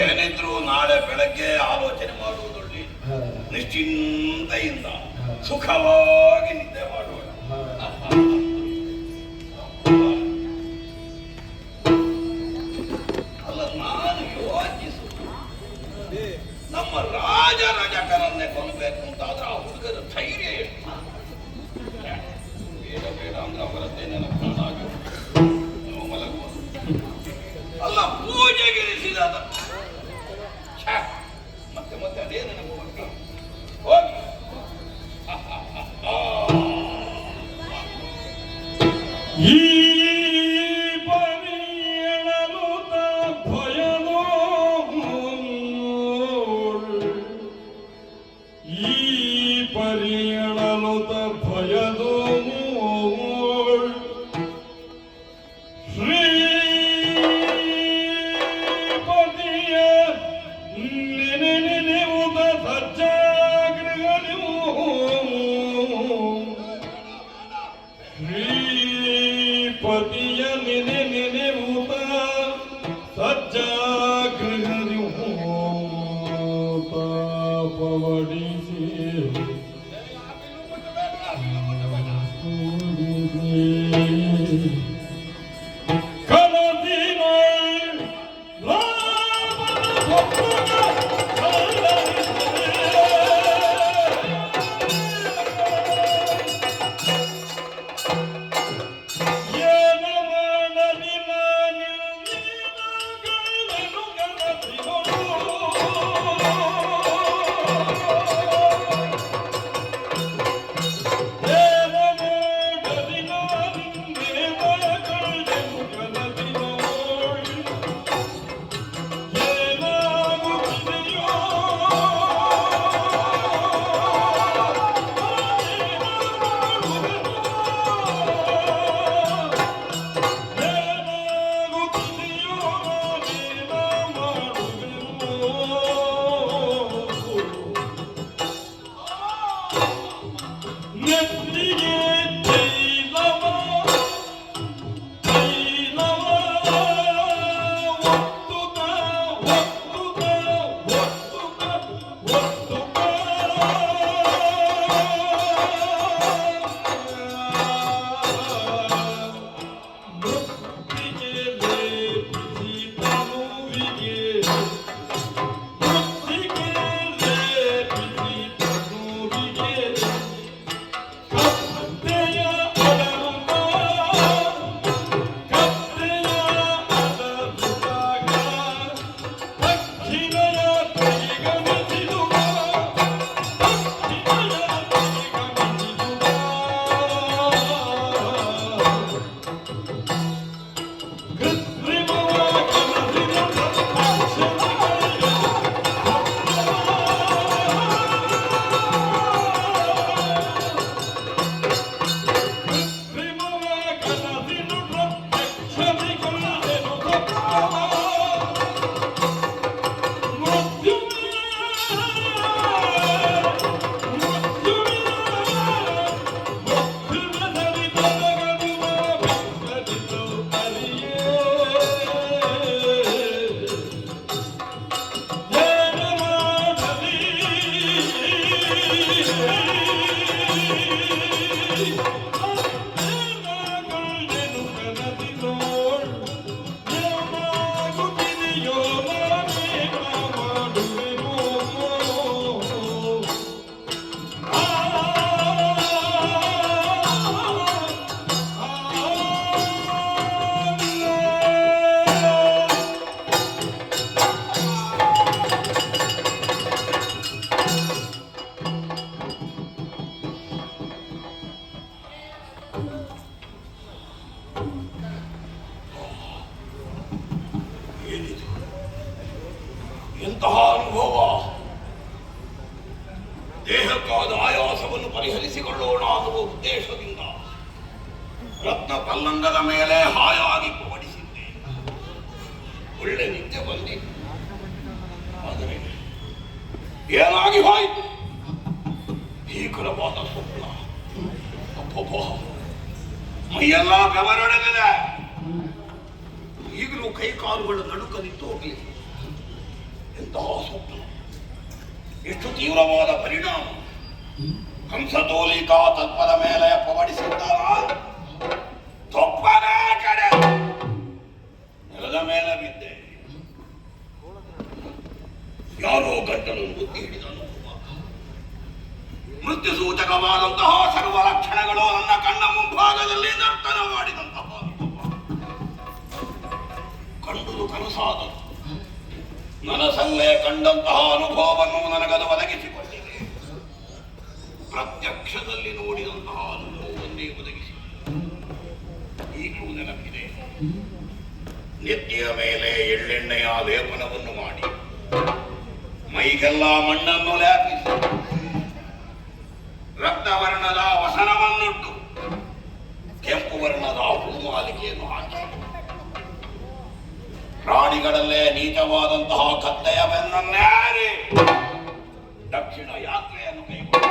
ಏನಿದ್ರು ನಾಳೆ ಬೆಳಗ್ಗೆ ಆಲೋಚನೆ ಮಾಡುವುದೊಳ್ಳೆ ನಿಶ್ಚಿಂತೆಯಿಂದ ಸುಖವಾಗಿ ನಿದ್ದೆ ಮಾಡೋಣ. ಅಲ್ಲ, ನಾನು ಯೋಚಿಸುವುದು ನಮ್ಮ ರಾಜಕನನ್ನೇ ಕೊಲ್ಲಬೇಕು ಅಂತಾದ್ರೆ ಆ ಹುಡುಗರ ಧೈರ್ಯ ಎಷ್ಟು? ಬೇಡ ಬೇಡ ಅಂದ್ರೆ ಅವರದ್ದೇನೆ ಮಲಗುವುದು. ಅಲ್ಲ, ಪೂಜೆಗಿರಿಸಿದ ಮತ್ತೆ ಮತ್ತೆ ಅದೇ ನನಗೆ ಹೋಗಿ ಈ ಪರಿಯಣಲು ಭಯನೋ, ಈ ಪರಿಯಣಲು ಭಯದೋ ಶ್ರೀಪತಿಯ ನೆನೆನೆನೆವುದ ಸಜ್ಜಾಗೃಹನು, ಶ್ರೀಪತಿಯ ನೆನೆನೆನೆವುದ ಸಜ್ಜಾಗೃಹನು ತಾಪವಡಿಸಿ ಎಂತಹ ಅನುಭವ! ದೇಹಕ್ಕಾದ ಆಯಾಸವನ್ನು ಪರಿಹರಿಸಿಕೊಳ್ಳೋಣ ಅನ್ನುವ ಉದ್ದೇಶದಿಂದ ರತ್ನ ಪಲ್ಲಂಗದ ಮೇಲೆ ಹಾಯಾಗಿ ಪವಡಿಸಿದ್ದೆ. ಒಳ್ಳೆ ನಿದ್ದೆ ಬಂದಿತ್ತು. ಆದರೆ ಏನಾಗಿ ಹೋಯಿತು? ಭೀಕರವಾದ ಸ್ವಪ್ನ. ಅಪ್ಪಬ್ಬ, ಮೈಯೆಲ್ಲ ಬೆವರೊಡೆದಿದೆ. ಈಗಲೂ ಕೈ ಕಾಲುಗಳು ನಡುಕ ನಿಂತು ಹೋಗಲಿ. ಎಂತಹ ಸ್ವಪ್ನ, ಎಷ್ಟು ತೀವ್ರವಾದ ಪರಿಣಾಮ. ಹಂಸತೋಲಿಕಾ ತಲ್ಪದ ಮೇಲೆ ಪವಡಿಸಿದ್ದಾನ. ತೊಪ್ಪನ ಕಡೆ ನೆಲದ ಮೇಲೆ ಬಿದ್ದೆ. ಯಾರೋ ಗಂಟಲನ್ನು ಬುದ್ಧಿ ಹಿಡಿದನು. ಮೃತ್ಯು ಸೂಚಕವಾದಂತಹ ಸರ್ವ ಲಕ್ಷಣಗಳು ನನ್ನ ಕಣ್ಣ ಮುಂಭಾಗದಲ್ಲಿ ನರ್ತನ ಮಾಡಿದಂತಹ ಕಂಡುದು ಕನಸಾದನು. ನನಸಲ್ಲೇ ಕಂಡಂತಹ ಅನುಭವವನ್ನು ನನಗದು ಒದಗಿಸಿಕೊಂಡಿದೆ. ಪ್ರತ್ಯಕ್ಷದಲ್ಲಿ ನೋಡಿದಂತಹ ಅನುಭವವನ್ನೇ ಒದಗಿಸಿ ಈಗಲೂ ನೆನಪಿದೆ. ನೆತ್ತಿಯ ಮೇಲೆ ಎಳ್ಳೆಣ್ಣೆಯ ಲೇಪನವನ್ನು ಮಾಡಿ ಮೈಗೆಲ್ಲ ಮಣ್ಣನ್ನು ಲೇಪಿಸಿ ರಕ್ತವರ್ಣದ ವಸನವನ್ನುಟ್ಟು ಕೆಂಪು ವರ್ಣದ ಹೂಮಾಲಿಕೆಯನ್ನು ಹಾಕಿ ಪ್ರಾಣಿಗಳಲ್ಲೇ ನೀಚವಾದಂತಹ ಕತ್ತೆಯ ಬೆನ್ನನ್ನೇರಿ ದಕ್ಷಿಣ ಯಾತ್ರೆಯನ್ನು ಕೈಗೊಂಡ.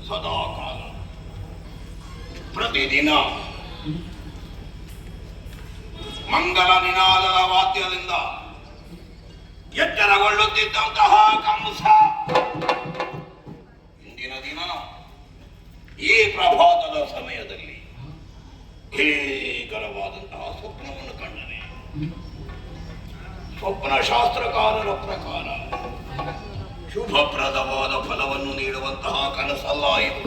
ಸದಾ ಕಾಲ ಪ್ರತಿದಿನ ಮಂಗಲ ನಿನಾದದ ವಾದ್ಯದಿಂದ ಎಚ್ಚರಗೊಳ್ಳುತ್ತಿದ್ದಂತಹ ಕಂಸ ಇಂದಿನ ದಿನ ಈ ಪ್ರಭಾತದ ಸಮಯದಲ್ಲಿ ಭೀಕರವಾದಂತಹ ಸ್ವಪ್ನವನ್ನು ಕಂಡನೆ. ಸ್ವಪ್ನ ಶಾಸ್ತ್ರಕಾರರ ಪ್ರಕಾರ ಶುಭಪ್ರದವಾದ ಫಲವನ್ನು ನೀಡುವಂತಹ ಕನಸಲ್ಲ ಇದು.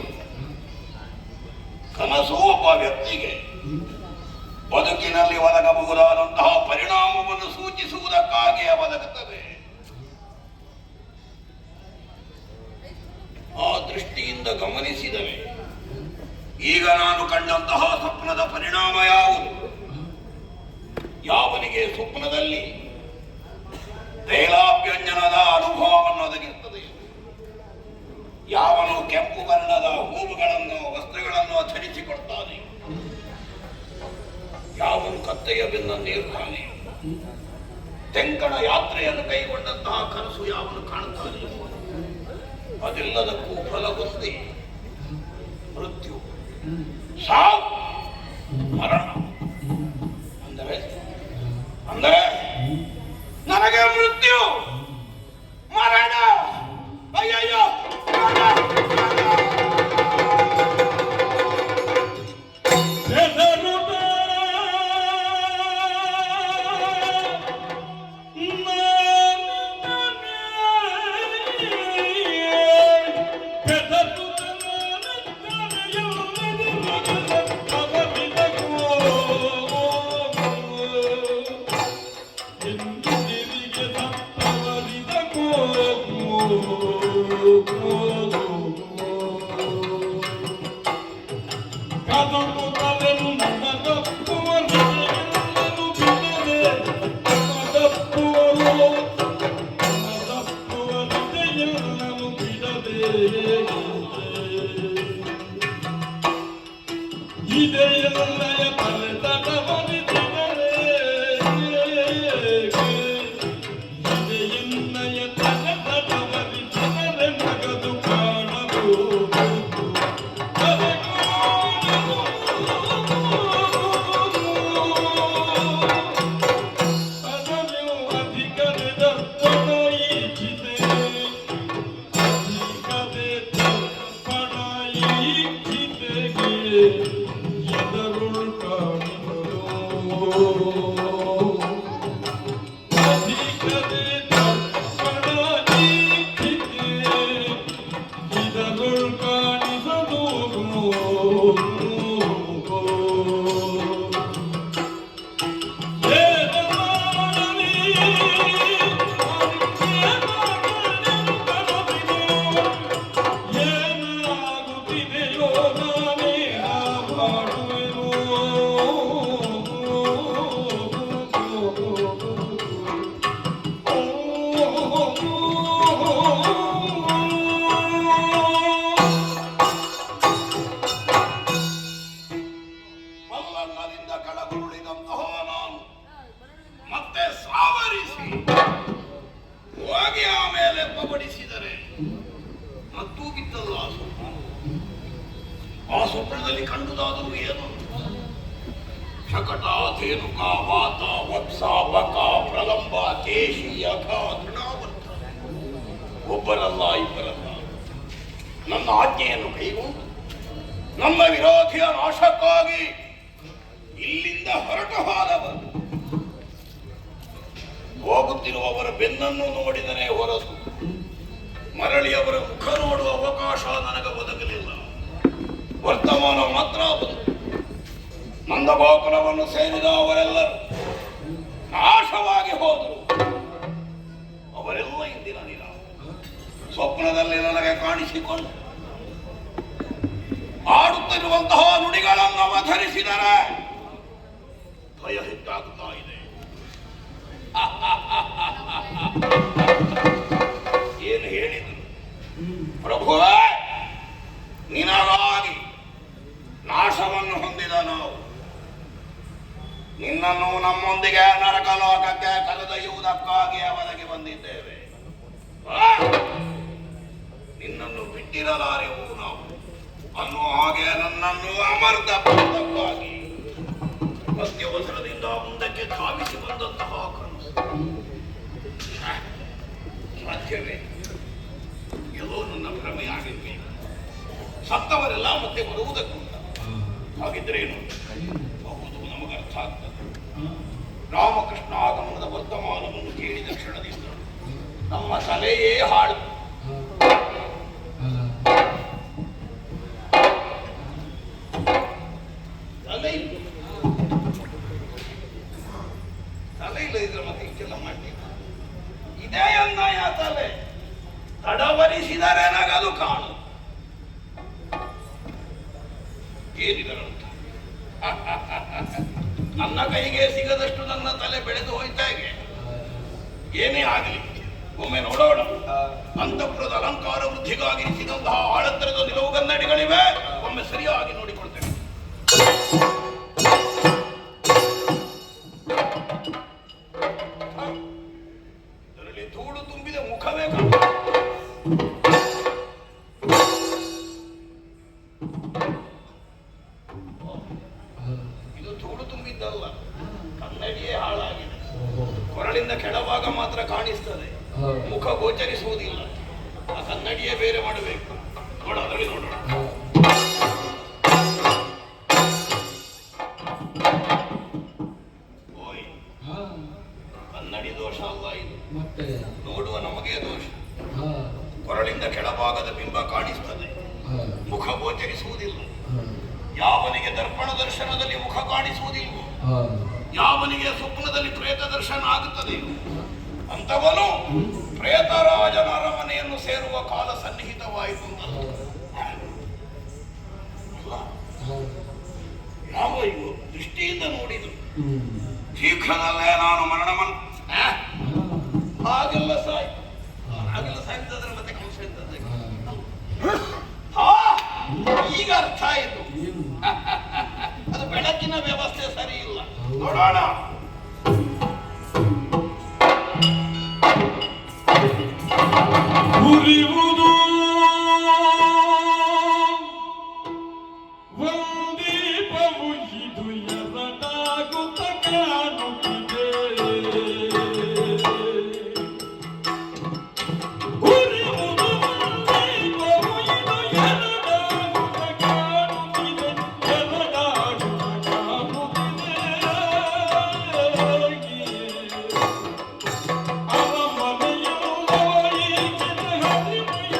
ಕನಸು ಒಬ್ಬ ವ್ಯಕ್ತಿಗೆ ಬದುಕಿನಲ್ಲಿ ಒದಗಬಹುದಾದಂತಹ ಪರಿಣಾಮವನ್ನು ಸೂಚಿಸುವುದಕ್ಕಾಗಿಯೇ ಒದಗುತ್ತದೆ. ಆ ದೃಷ್ಟಿಯಿಂದ ಗಮನಿಸಿದರೆ ಈಗ ನಾನು ಕಂಡಂತಹ ಸ್ವಪ್ನದ ಪರಿಣಾಮ ಯಾವುದು? ಯಾವನಿಗೆ ಸ್ವಪ್ನದಲ್ಲಿ ತೈಲಾಭ್ಯಂಜನದ ಅನುಭವವನ್ನು ಒದಗಿರುತ್ತದೆ, ಯಾವನು ಕೆಂಪು ವರ್ಣದ ಹೂವುಗಳನ್ನು ವಸ್ತ್ರಗಳನ್ನು ಧರಿಸಿಕೊಡ್ತಾನೆ, ಯಾವನು ಕತ್ತೆಯ ಬೆನ್ನನ್ನೇರುತ್ತಾನೆ, ತೆಂಕಣ ಯಾತ್ರೆಯನ್ನು ಕೈಗೊಂಡಂತಹ ಕನಸು ಯಾವನು ಕಾಣುತ್ತಾನೆ, ಅದೆಲ್ಲದಕ್ಕೂ ಫಲವೊಂದೇ ಮೃತ್ಯು, ಸಾವು, ಮರಣ. ಅಂದರೆ ನನಗೆ ಮೃತ್ಯು ಮರಣ ಅಯ್ಯಯ್ಯೋ ಶಕಟ ಧೇನುಕ ವಾತ ವತ್ಸ ಬಕ ಪ್ರಲಂಬ ಕೇಶಿ ಅಘ ತೃಣಾವರ್ತ. ಒಬ್ಬರಲ್ಲ ಇಬ್ಬರಲ್ಲ, ನನ್ನ ಆಜ್ಞೆಯನ್ನು ಕೈಗೊಂಡು ನಮ್ಮ ವಿರೋಧಿಯ ನಾಶಕ್ಕಾಗಿ ಇಲ್ಲಿಂದ ಹೊರಟು ಹೋದವರು. ಹೋಗುತ್ತಿರುವವರ ಬೆನ್ನನ್ನು ನೋಡಿದರೆ ಹೊರತು ಮರಳಿ ಅವರ ಮುಖ ನೋಡುವ ಅವಕಾಶ ನನಗೆ ಒದಗಲಿಲ್ಲ. ವರ್ತಮಾನ ಮಾತ್ರ ಬಂತು. ನಂದಗೋಕುಲವನ್ನು ಸೇರಿದ ಅವರೆಲ್ಲರೂ ನಾಶವಾಗಿ ಹೋದರು. ಅವರೆಲ್ಲ ಇಂದಿನ ದಿನ ಸ್ವಪ್ನದಲ್ಲಿ ನನಗೆ ಕಾಣಿಸಿಕೊಂಡು ಆಡುತ್ತಿರುವಂತಹ ನುಡಿಗಳನ್ನು ಅವತರಿಸಿದರೆ ಭಯ ಹೆಚ್ಚಾಗುತ್ತಾ ಇದೆ. ಏನು ಹೇಳಿದರು? ಪ್ರಭುವೇ, ನಿನಗಾಗಿ ನಾಶವನ್ನು ಹೊಂದಿದ ನಾವು ನಿನ್ನನ್ನು ನಮ್ಮೊಂದಿಗೆ ನರಕಲೋಕಕ್ಕೆ ಕರೆದೊಯ್ಯುವುದಕ್ಕಾಗಿ ಅವರಿಗೆ ಬಂದಿದ್ದೇವೆ. ನಿನ್ನನ್ನು ಬಿಟ್ಟಿರಲಾರೆವು ನಾವು ಅನ್ನುವ ಹಾಗೆ ನನ್ನನ್ನು ಅಮರ್ದಕ್ಕಾಗಿ ಅತ್ಯವಸರದಿಂದ ಮುಂದಕ್ಕೆ ಧಾವಿಸಿ ಬಂದಂತಹ ಕನಸು. ಸಾಧ್ಯವೇ? ಎಲ್ಲೋ ನನ್ನ ಭ್ರಮೆಯಾಗಿರ್ಬೇಕು. ಸತ್ತವರೆಲ್ಲ ಮತ್ತೆ ಬರುವುದಕ್ಕುಂಟ. ಹಾಗಿದ್ರೇನು? ಹೌದು, ನಮಗೆ ಅರ್ಥ ಆಗ್ತದೆ. ರಾಮಕೃಷ್ಣ ಆಗಮನದ ವರ್ತಮಾನವನ್ನು ಕೇಳಿದ ಕ್ಷಣದಿಂದ ನಮ್ಮ ತಲೆಯೇ ಹಾಳು. ತಲೆ ಇಲ್ಲದಿದ್ರೆ ಮತ್ತೆ ಇಷ್ಟೆಲ್ಲ ಮಾಡ್ಲಿಕ್ಕೆ ಇದೇ ಅನ್ಯಾಯ. ತಲೆ ತಡವರಿಸಿದರೆ ನಗದು ಕಾಣು. ಏನಿದರಂತ ನನ್ನ ಕೈಗೆ ಸಿಗದಷ್ಟು ನನ್ನ ತಲೆ ಬೆಳೆದು ಹೋಯ್ತಾಗೆ. ಏನೇ ಆಗಲಿ, ಒಮ್ಮೆ ನೋಡೋಣ. ಅಂತಃಪುರದ ಅಲಂಕಾರ ವೃದ್ಧಿಗಾಗಿ ಸಿದಂತಹ ಆಳತ್ತರದ ನಿಲುವು ಕನ್ನಡಿಗಳಿವೆ. ಒಮ್ಮೆ ಸರಿಯಾಗಿ ನೋಡಿಕೊಳ್ತೇನೆ. ಅದರಲ್ಲಿ ಧೂಳು ತುಂಬಿದ ಮುಖವೇ ಕಾಣ. ಇದು ಧೂಳು ತುಂಬಿದ್ದಲ್ಲ, ಕನ್ನಡಿಯೇ ಹಾಳಾಗಿದೆ. ಕೊರಳಿಂದ ಕೆಳಭಾಗ ಮಾತ್ರ ಕಾಣಿಸ್ತದೆ, ಮುಖ ಗೋಚರಿಸುವುದಿಲ್ಲ. ಆ ಕನ್ನಡಿಯೇ ಬೇರೆ ಮಾಡಬೇಕು. ನೋಡ, ಅದರಲ್ಲಿ ನೋಡೋಣ. ಓಯ್, ಕನ್ನಡಿ ದೋಷ ಅಲ್ಲ ಇದು, ನೋಡುವ ನಮಗೆ ದೋಷ. ಕೊರಳಿಂದ ಕೆಳಭಾಗದ ಬಿಂಬ ಕಾಣಿಸ್ತದೆ, ಮುಖ ಗೋಚರಿಸುವುದಿಲ್ಲ. ಯಾವನಿಗೆ ದರ್ಪಣ ದರ್ಶನದಲ್ಲಿ ಮುಖ ಕಾಣಿಸುವುದಿಲ್ವೋ, ಯಾವನಿಗೆ ಸ್ವಪ್ನದಲ್ಲಿ ಪ್ರೇತ ದರ್ಶನ ಆಗುತ್ತದೆಯೋ ಅಂತವನು ಪ್ರೇತರಾಜನ ಅರಮನೆಯನ್ನು ಸೇರುವ ಕಾಲ ಸನ್ನಿಹಿತವಾಯಿತು ಅಂತಲ್ಲ. ಯಾವ ಇವು ದೃಷ್ಟಿಯಿಂದ ನೋಡಿದ್ರು ಶೀಘ್ರದಲ್ಲೇ ನಾನು ಮರಣವನ್ನು ಹಾಗೆಲ್ಲ ಸಾಯ್ತದ್ರೆ ಮತ್ತೆ ಕೆಲಸ ಇರ್ತದೆ. ಈಗ ಅರ್ಥ ಆಯಿತು. ಅದು ಬೆಳಕಿನ ವ್ಯವಸ್ಥೆ ಸರಿ ಇಲ್ಲ. ನೋಡೋಣ. ಉರಿಯುವುದು ಒಂದೀಪವು ಇದು ಎರಡಾಗುತ್ತ ಕಾಣುತ್ತಿದೆ. ಉರಿಯುವುದು ಒಂದೀಪವು ಇದು ಎರಡಾಗುತ್ತ ಕಾಣುತ್ತಿದೆ, ಎರಡಾಗುತ್ತ ಕಾಣುತ್ತಿದೆ. ಅರಮನೆಯು ಈಗಿನ ಹರಿಮೆಯ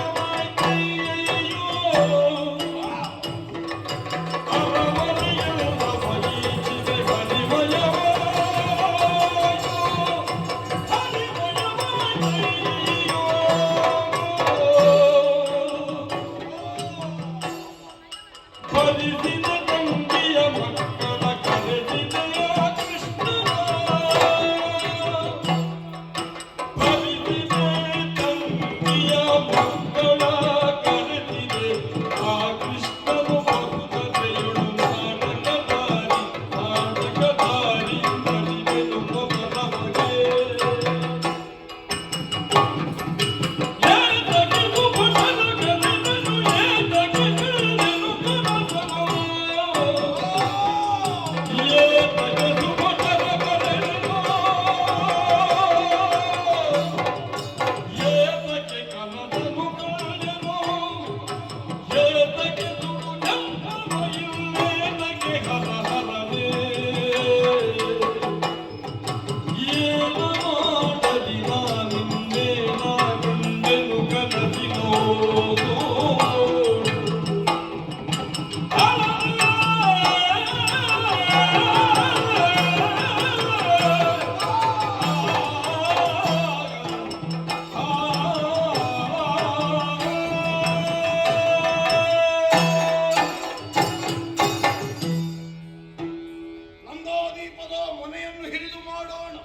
ನಂದಾದೀಪದ ಮನೆಯನ್ನು ಹಿರಿದು ಮಾಡೋಣ.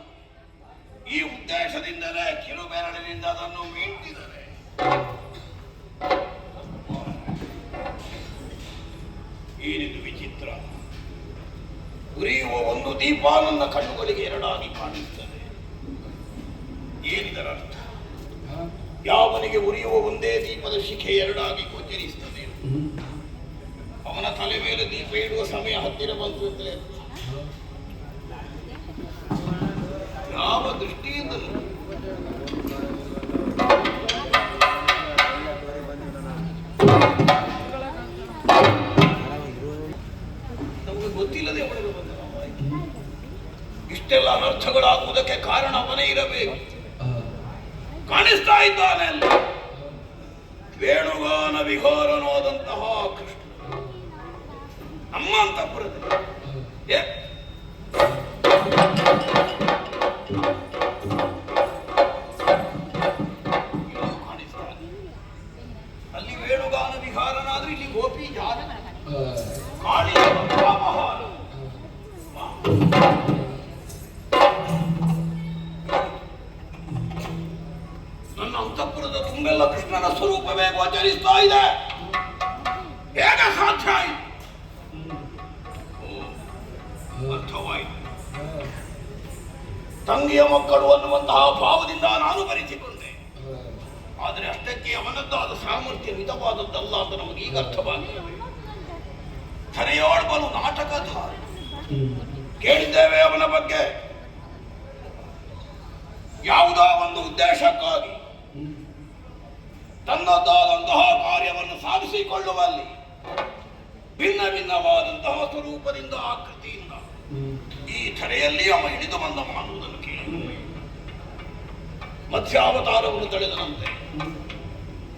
ಈ ಉದ್ದೇಶದಿಂದಲೇ ಕಿರುಬೆರಳಿನಿಂದ ಅದನ್ನು ಮೀಟಿದರೆ ಏನಿದು ವಿಚಿತ್ರ. ಉರಿಯುವ ಒಂದು ದೀಪ ನನ್ನ ಕಣ್ಣುಗಳಿಗೆ ಎರಡಾಗಿ ಕಾಣಿಸುತ್ತದೆ. ಏನಿದರ ಅರ್ಥ? ಯಾವನಿಗೆ ಉರಿಯುವ ಒಂದೇ ದೀಪದ ಶಿಖೆ ಎರಡಾಗಿ ಗೋಚರಿಸುತ್ತದೆ, ಅವನ ತಲೆ ಮೇಲೆ ದೀಪ ಇಡುವ ಸಮಯ ಹತ್ತಿರ ಬಂತು ಅಂತ ಯಾವ ದೃಷ್ಟಿಯಿಂದಲೂ ನಮಗೆ ಗೊತ್ತಿಲ್ಲದೆ ಅವಳಿಗೆ ಬಂದ. ಇಷ್ಟೆಲ್ಲ ಅನರ್ಥಗಳಾಗುವುದಕ್ಕೆ ಕಾರಣ ಅವನೇ ಇರಬೇಕು. ಕಾಣಿಸ್ತಾ ಇದ್ದಾನೆ ಅಲ್ಲಿ ವೇಣುಗಾನ ವಿಹಾರನಾದಂತಹ ಕೃಷ್ಣ ನಮ್ಮ ಅಂತಃಪುರದಲ್ಲಿ ಅಲ್ಲಿ ವೇಣುಗಾನ ವಿಹಾರನಾದ್ರೆ ಇಲ್ಲಿ ಗೋಪಿ ಜಾಗ ಕಾಳಿಯ ವ್ಯಾಮೋಹಾರ. ನನ್ನ ಅಂತಃಪುರದ ತುಂಬೆಲ್ಲ ಕೃಷ್ಣನ ಸ್ವರೂಪವೇ ಗೋಚರಿಸ್ತಾ ಇದೆ. ಹೇಗೆ ಸಾಧ್ಯ ಆಯಿತು? ಅರ್ಥವಾಯಿತು. ತಂಗಿಯ ಮಕ್ಕಳು ಅನ್ನುವಂತಹ ಭಾವದಿಂದ ನಾನು ಬರೆಸಿಕೊಂಡೆ. ಆದರೆ ಅಷ್ಟಕ್ಕೆ ಅವನದ್ದಾದ ಸಾಮರ್ಥ್ಯ ಮಿತವಾದದ್ದಲ್ಲ ಅಂತ ನಮಗೀಗ ಅರ್ಥವಾಗಿದೆ. ಥರೆಯೋಳ್ಬಲು ನಾಟಕಧಾರ ಕೇಳಿದ್ದೇವೆ ಅವನ ಬಗ್ಗೆ. ಯಾವುದೋ ಒಂದು ಉದ್ದೇಶಕ್ಕಾಗಿ ತನ್ನದ್ದಾದಂತಹ ಕಾರ್ಯವನ್ನು ಸಾಧಿಸಿಕೊಳ್ಳುವಲ್ಲಿ ಭಿನ್ನ ಭಿನ್ನವಾದಂತಹ ಸ್ವರೂಪದಿಂದ ಆಕೃತಿಯಿಂದ ಈ ಥರೆಯಲ್ಲಿ ಅವ ಹಿಡಿದು ಬಂದ ಮಾಡುವುದನ್ನು ಕೇಳಿದ್ದೇವೆ. ಮತ್ಸ್ಯಾವತಾರವನ್ನು ತಳೆದನಂತೆ,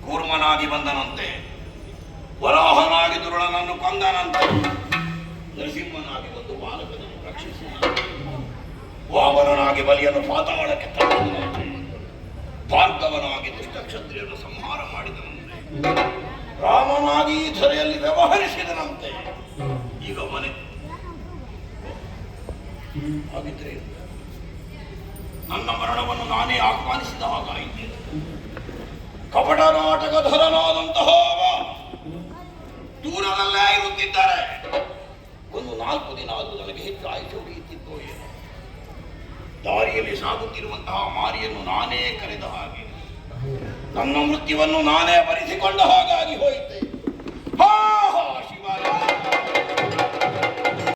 ಕೂರ್ಮನಾಗಿ ಬಂದನಂತೆ, ವರಾಹನಾಗಿ ದುರುಳನನ್ನು ಕೊಂದನಂತೆ, ನರಸಿಂಹನಾಗಿ ಒಂದು ಬಾಲಕನನ್ನು ರಕ್ಷಿಸಿದ, ವಾಮನನಾಗಿ ಬಲಿಯನ್ನು ಪಾತಾಳಕ್ಕೆ ತಳ್ಳಿದನಂತೆ, ಭಾರ್ಗವನಾಗಿ ದುಷ್ಟಕ್ಷತ್ರಿಯನ್ನು ಸಂಹಾರ ಮಾಡಿದನಂತೆ, ರಾಮನಾಗಿ ಈ ಧರೆಯಲ್ಲಿ ವ್ಯವಹರಿಸಿದನಂತೆ. ಈಗ ಮನೆ ಹಾಗಿದ್ರೆ ನನ್ನ ಮರಣವನ್ನು ನಾನೇ ಆಹ್ವಾನಿಸಿದ ಹಾಗಾಯಿತು. ಕಪಟ ನಾಟಕಧರನಾದಂತಹ ದೂರದಲ್ಲೇ ಇರುತ್ತಿದ್ದಾರೆ. ಒಂದು 4 ದಿನ ಆದರೂ ನನಗೆ ಹೆಚ್ಚು ಆಯುಷ್ಯ ಉಳಿಯುತ್ತಿದ್ದೋ ಏನೋ. ದಾರಿಯಲ್ಲಿ ಸಾಗುತ್ತಿರುವಂತಹ ಮಾರಿಯನ್ನು ನಾನೇ ಕರೆದ ಹಾಗೆ, ನನ್ನ ಮೃತ್ಯುವನ್ನು ನಾನೇ ಬರೆಸಿಕೊಂಡ ಹಾಗಾಗಿ ಹೋಯಿತೆ.